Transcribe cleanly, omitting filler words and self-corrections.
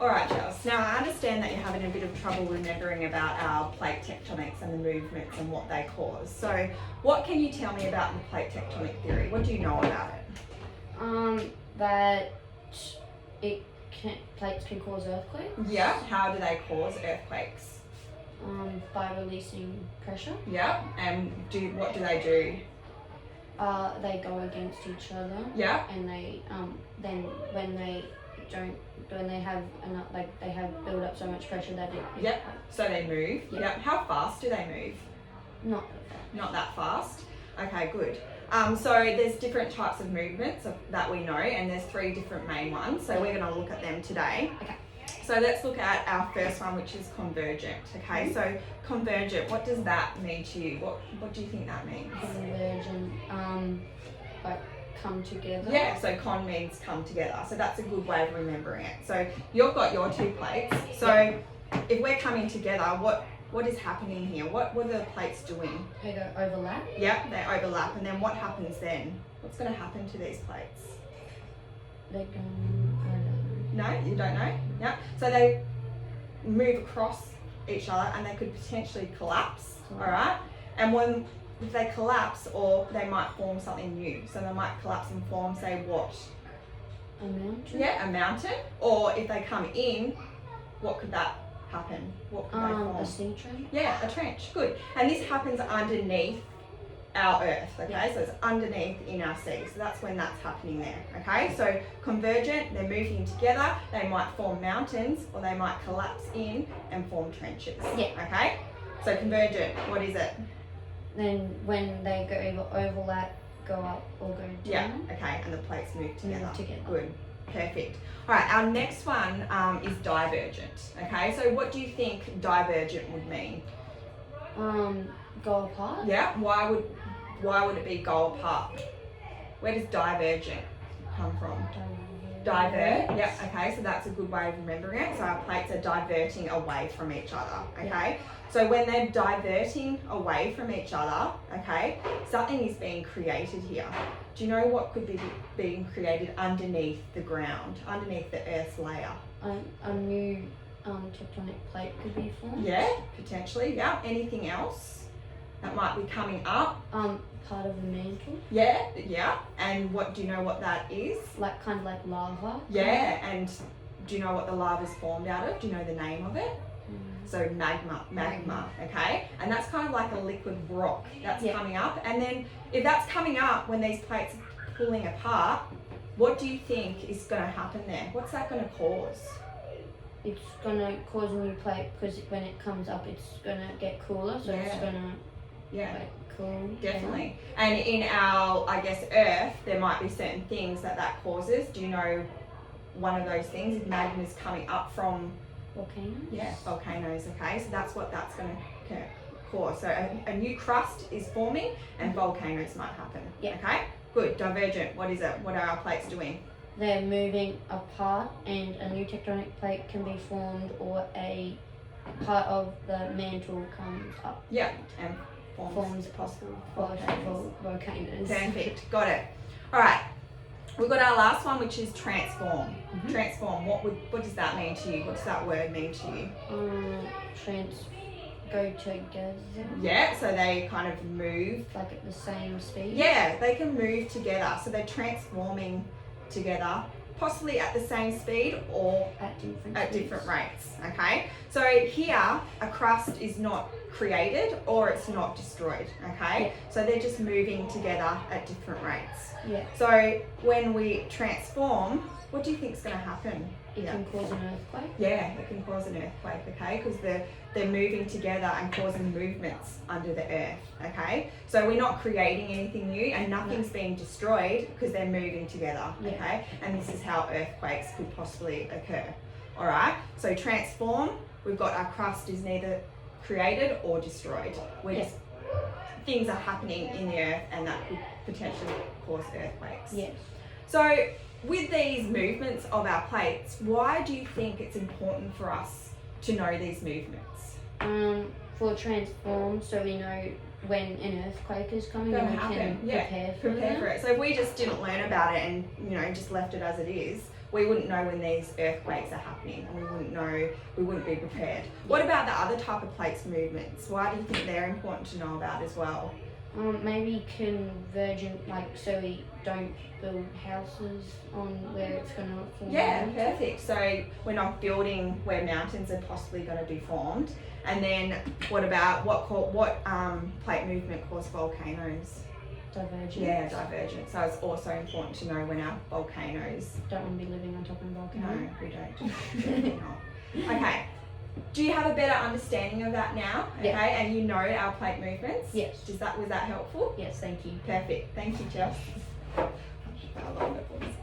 All right, Chels. Now, I understand that you're having a bit of trouble remembering about our plate tectonics and the movements and what they cause. So, what can you tell me about the plate tectonic theory? What do you know about it? That plates can cause earthquakes. Yeah. How do they cause earthquakes? By releasing pressure. Yeah. And what do they do? They go against each other. Yeah. And they then when they have enough, they have built up so much pressure that it. Yep. So they move. Yep. Yep. How fast do they move? Not that fast. Okay, good. So there's different types of movements that we know, and there's 3 different main ones. So we're going to look at them today. Okay. So let's look at our first one, which is convergent. Okay. So convergent. What does that mean to you? What do you think that means? Convergent. Like come together. Yeah. So con means come together. So that's a good way of remembering it. So you've got your 2 plates. So if we're coming together, what is happening here? What are the plates doing? They go overlap. Yeah, they overlap, and then what happens then? What's going to happen to these plates? They go. I don't know. No, you don't know? Yeah. So they move across each other, and they could potentially collapse. All right. And if they collapse, or they might form something new. So they might collapse and form, say, what? A mountain. Yeah, a mountain. Or if they come in, what could that happen? What could they form? A sea trench. Yeah, a trench. Good. And this happens underneath our Earth, okay? Yeah. So it's underneath in our sea. So that's when that's happening there, okay? So convergent, they're moving together. They might form mountains, or they might collapse in and form trenches. Yeah. Okay? So convergent, what is it? Then when they go overlap, go up or go down. Yeah, okay, and the plates move together. together. Good. Perfect. All right, our next one is divergent. Okay, so what do you think divergent would mean? Go apart. Yeah. Why would it be go apart? Where does divergent come from? Divert. Yeah. Okay. So that's a good way of remembering it. So our plates are diverting away from each other. Okay. Yeah. So when they're diverting away from each other, okay, something is being created here. Do you know what could be being created underneath the ground, underneath the Earth's layer? A new tectonic plate could be formed. Yeah, potentially. Yeah. Anything else that might be coming up? Part of the mantle. Yeah, yeah. And what do you know what that is? Like kind of like lava. Yeah, and do you know what the lava's formed out of? Do you know the name of it? So magma, okay? And that's kind of like a liquid rock that's coming up. And then if that's coming up when these plates are pulling apart, what do you think is going to happen there? What's that going to cause? It's going to cause a new plate because when it comes up, it's going to get cooler. So it's going to cool. Definitely. And in our, I guess, Earth, there might be certain things that causes. Do you know one of those things? If magma is coming up from volcanoes? Yeah, volcanoes, okay. So that's what that's going to cause. So a new crust is forming and volcanoes might happen. Yeah. Okay, good. Divergent, what is it? What are our plates doing? They're moving apart and a new tectonic plate can be formed, or a part of the mantle comes up. Yeah, and forms possible volcanoes. volcanoes. Perfect, got it. All right. We've got our last one, which is transform. Transform, what does that mean to you? What does that word mean to you? Go together. Yeah, so they kind of move. Like at the same speed? Yeah, they can move together. So they're transforming together, possibly at the same speed or at different rates, okay? So here, a crust is not created or it's not destroyed, okay? Yeah. So they're just moving together at different rates. Yeah. So when we transform, what do you think is going to happen? It can cause an earthquake? Yeah, it can cause an earthquake, okay? Because they're moving together and causing movements under the earth, okay? So we're not creating anything new and nothing's being destroyed because they're moving together, okay? And this is how earthquakes could possibly occur, all right? So transform, we've got our crust is neither created or destroyed. Things are happening in the earth and that could potentially cause earthquakes. Yes. So with these movements of our plates, why do you think it's important for us to know these movements? For transform, so we know when an earthquake is coming and we can prepare for it. So if we just didn't learn about it and just left it as it is, we wouldn't know when these earthquakes are happening, and we wouldn't be prepared. What about the other type of plates movements? Why do you think they're important to know about as well? Maybe convergent, like so we don't build houses on where it's going to form. Yeah, perfect. So we're not building where mountains are possibly going to be formed. And then what about what plate movement causes volcanoes? Divergent. Yeah, divergent. So it's also important to know when our volcanoes. Don't want to be living on top of a volcano. No, we don't. Definitely not. Okay. Do you have a better understanding of that now? Okay, Yeah. and you know our plate movements? Yes. Was that helpful? Yes, thank you. Perfect. Thank you, Chelsea. I love that voice.